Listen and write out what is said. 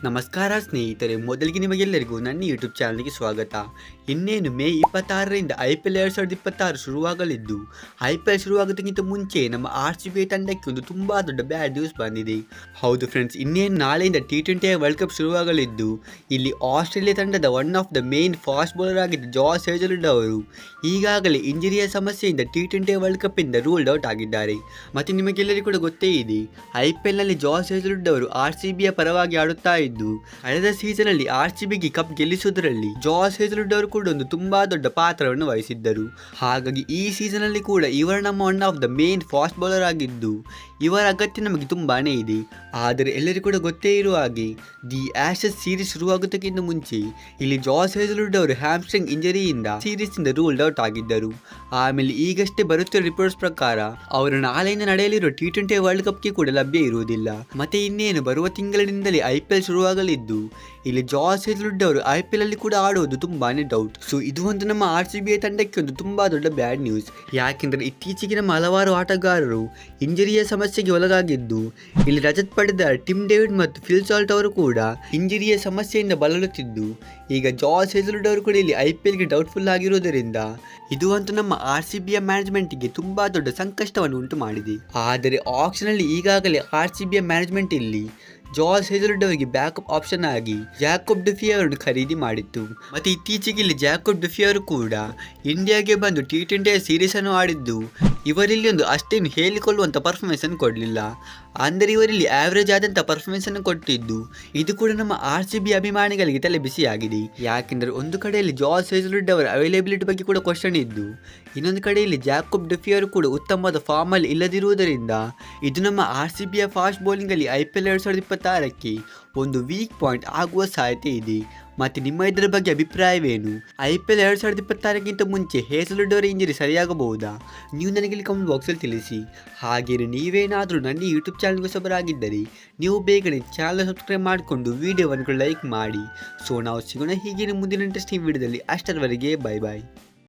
ನಮಸ್ಕಾರ ಸ್ನೇಹಿತರೆ, ಮೊದಲಿಗೆ ನಿಮಗೆಲ್ಲರಿಗೂ ನನ್ನ ಯೂಟ್ಯೂಬ್ ಚಾನಲ್ಗೆ ಸ್ವಾಗತ. ಇನ್ನೇನು ಮೇ 26ರಿಂದ IPL 2026 ಶುರುವಾಗಲಿದ್ದು, IPL ಶುರುವಾಗೋದಕ್ಕಿಂತ ಮುಂಚೆ ನಮ್ಮ RCB ತಂಡಕ್ಕೆ ಒಂದು ತುಂಬ ದೊಡ್ಡ ಬ್ಯಾಡ್ ನ್ಯೂಸ್ ಬಂದಿದೆ. ಹೌದು ಫ್ರೆಂಡ್ಸ್, ಇನ್ನೇನು ನಾಳೆಯಿಂದ T20 ವರ್ಲ್ಡ್ ಕಪ್ ಶುರುವಾಗಲಿದ್ದು, ಇಲ್ಲಿ ಆಸ್ಟ್ರೇಲಿಯಾ ತಂಡದ one of the main fast bowler ಆಗಿದ್ದ ಜಾಸ್ ಹೇಜಲ್ವುಡ್ ಅವರು ಈಗಾಗಲೇ ಇಂಜರಿಯ ಸಮಸ್ಯೆಯಿಂದ T20 ವರ್ಲ್ಡ್ ಕಪ್ ಇಂದ ರೂಲ್ಡ್ ಔಟ್ ಆಗಿದ್ದಾರೆ. ಮತ್ತು ನಿಮಗೆಲ್ಲರಿಗೂ ಕೂಡ ಗೊತ್ತೇ ಇದೆ, IPLನಲ್ಲಿ ಜಾಸ್ ಹೇಜಲ್ವುಡ್ ಅವರು RCBಯ ಪರವಾಗಿ ಆಡುತ್ತಾ ಇದ್ದು, ಕಳೆದ ಸೀಸನ್ ಅಲ್ಲಿ RCBಗೆ ಕಪ್ ಗೆಲ್ಲಿಸುವುದರಲ್ಲಿ ಜಾಸ್ ಹೇಜಲ್ವುಡ್ ಅವರು ಕೂಡ ಒಂದು ತುಂಬಾ ದೊಡ್ಡ ಪಾತ್ರವನ್ನು ವಹಿಸಿದ್ದರು. ಹಾಗಾಗಿ ಈ ಸೀಸನ್ ಅಲ್ಲಿ ಕೂಡ ಇವರು ನಮ್ಮ one of the main fast bowler ಆಗಿದ್ದು, ಇವರ ಅಗತ್ಯ ನಮಗೆ ತುಂಬಾನೇ ಇದೆ. ಆದರೆ ಎಲ್ಲರಿಗೂ ಕೂಡ ಗೊತ್ತೇ ಇರುವ ಹಾಗೆ ದಿ ಆಶಸ್ ಸೀರೀಸ್ ಶುರುವಾಗುತ್ತಕ್ಕಿಂತ ಮುಂಚೆ ಇಲ್ಲಿ ಜಾಸ್ ಹೇಜಲ್ವುಡ್ ಅವರು ಹ್ಯಾಮ್ಸ್ಟ್ರಿಂಗ್ ಇಂಜರಿಯಿಂದ ಸೀರೀಸ್ ಇಂದ ರೂಲ್ಡ್ ಔಟ್ ಆಗಿದ್ದರು. ಆಮೇಲೆ ಈಗಷ್ಟೇ ಬರುತ್ತಿರುವ ರಿಪೋರ್ಟ್ಸ್ ಪ್ರಕಾರ ಅವರು ನಾಳೆಯಿಂದ ನಡೆಯಲಿರುವ T20 ವರ್ಲ್ಡ್ ಕಪ್ಗೆ ಕೂಡ ಲಭ್ಯ ಇರುವುದಿಲ್ಲ. ಮತ್ತೆ ಇನ್ನೇನು ಬರುವ ತಿಂಗಳಿನಿಂದಲೇ IPL ಶುರುವಾಗಲಿದ್ದು, ಇಲ್ಲಿ ಜಾಸ್ ಹೇಜಲ್ವುಡ್ ಅವರು IPL ಅಲ್ಲಿ ಕೂಡ ಆಡುವುದು ತುಂಬಾನೇ ಡೌಟ್. ಸೊ ಇದು ಒಂದು ನಮ್ಮ RCB ತಂಡಕ್ಕೆ ಒಂದು ತುಂಬಾ ದೊಡ್ಡ ಬ್ಯಾಡ್ ನ್ಯೂಸ್. ಯಾಕೆಂದ್ರೆ ಇತ್ತೀಚೆಗೆ ನಮ್ಮ ಹಲವಾರು ಆಟಗಾರರು ಇಂಜರಿಯ ಸಮಸ್ಯೆಗೆ ಒಳಗಾಗಿದ್ದು, ಇಲ್ಲಿ ರಜತ್ ಪಡೆದಾರ್, ಟಿಮ್ ಡೇವಿಡ್ ಮತ್ತು ಫಿಲ್ ಸಾಲ್ಟ್ ಅವರು ಕೂಡ ಇಂಜರಿಯ ಸಮಸ್ಯೆಯಿಂದ ಬಳಲುತ್ತಿದ್ದು, ಈಗ ಜಾಸ್ ಹೇಜಲ್ವುಡ್ ಅವರು ಕೂಡ ಇಲ್ಲಿ IPLಗೆ ಡೌಟ್ಫುಲ್ ಆಗಿರುವುದರಿಂದ ಇದು ಅಂತೂ ನಮ್ಮ RCBಯ ಮ್ಯಾನೇಜ್ಮೆಂಟ್ಗೆ ತುಂಬಾ ದೊಡ್ಡ ಸಂಕಷ್ಟವನ್ನು ಉಂಟು ಮಾಡಿದೆ. ಆದರೆ ಆಕ್ಷನ್ ಅಲ್ಲಿ ಈಗಾಗಲೇ RCBಯ ಮ್ಯಾನೇಜ್ಮೆಂಟ್ ಇಲ್ಲಿ ಜಾಸ್ ಹೇಜಲ್ವುಡ್ ಅವರಿಗೆ ಬ್ಯಾಕಪ್ ಆಪ್ಷನ್ ಆಗಿ ಜಾಕೋಬ್ ಡುಫಿ ಅವರನ್ನು ಖರೀದಿ ಮಾಡಿತ್ತು. ಮತ್ತೆ ಇತ್ತೀಚೆಗೆ ಇಲ್ಲಿ ಜಾಕೋಬ್ ಡುಫಿ ಅವರು ಕೂಡ ಇಂಡಿಯಾಗೆ ಬಂದು T20 ಸೀರೀಸ್ ಅನ್ನು ಆಡಿದ್ದು, ಇವರಲ್ಲಿ ಒಂದು ಅಷ್ಟೇನು ಹೇಳಿಕೊಳ್ಳುವಂಥ ಪರ್ಫಾರ್ಮೆನ್ಸ್ ಅನ್ನು ಕೊಡಲಿಲ್ಲ. ಅಂದರೆ ಇವರಲ್ಲಿ ಆವರೇಜ್ ಆದಂಥ ಪರ್ಫಾರ್ಮೆನ್ಸ್ ಅನ್ನು ಕೊಟ್ಟಿದ್ದು, ಇದು ಕೂಡ ನಮ್ಮ RCB ಅಭಿಮಾನಿಗಳಿಗೆ ತಲೆ ಬಿಸಿಯಾಗಿದೆ. ಯಾಕೆಂದರೆ ಒಂದು ಕಡೆಯಲ್ಲಿ ಜಾಸ್ ಹೇಜಲ್ವುಡ್ ಅವರ ಅವೈಲೇಬಿಲಿಟಿ ಬಗ್ಗೆ ಕೂಡ ಕ್ವಶನ್ ಇದ್ದು, ಇನ್ನೊಂದು ಕಡೆಯಲ್ಲಿ ಜಾಕೋಬ್ ಡುಫಿ ಅವರು ಕೂಡ ಉತ್ತಮವಾದ ಫಾರ್ಮ್ ಅಲ್ಲಿ ಇಲ್ಲದಿರುವುದರಿಂದ ಇದು ನಮ್ಮ RCBಯ ಫಾಸ್ಟ್ ಬೌಲಿಂಗ್ ಅಲ್ಲಿ IPL 2026ಕ್ಕೆ ಒಂದು ವೀಕ್ ಪಾಯಿಂಟ್ ಆಗುವ ಸಾಧ್ಯತೆ ಇದೆ. ಮತ್ತು ನಿಮ್ಮ ಇದರ ಬಗ್ಗೆ ಅಭಿಪ್ರಾಯವೇನು? IPL 2026ಕ್ಕಿಂತ ಮುಂಚೆ ಹೇಜಲ್ವುಡ್ ಅವರ ಇಂಜರಿ ಸರಿಯಾಗಬಹುದಾ? ನೀವು ನನಗೆ ಇಲ್ಲಿ ಕಮೆಂಟ್ ಬಾಕ್ಸಲ್ಲಿ ತಿಳಿಸಿ. ಹಾಗೆಯೇ ನೀವೇನಾದರೂ ನನ್ನ ಯೂಟ್ಯೂಬ್ ಚಾನಲ್ಗೆ ಹೊಸಬರಾಗಿದ್ದರೆ ನೀವು ಬೇಗನೆ ಚಾನಲ್ ಸಬ್ಸ್ಕ್ರೈಬ್ ಮಾಡಿಕೊಂಡು ವಿಡಿಯೋವನ್ನು ಲೈಕ್ ಮಾಡಿ. ಸೊ ನಾವು ಸಿಗೋಣ ಹೀಗೆ ಮುಂದಿನ ಇಂಟ್ರೆಸ್ಟಿಂಗ್ ವಿಡಿಯೋದಲ್ಲಿ. ಅಷ್ಟರವರೆಗೆ ಬೈ ಬಾಯ್.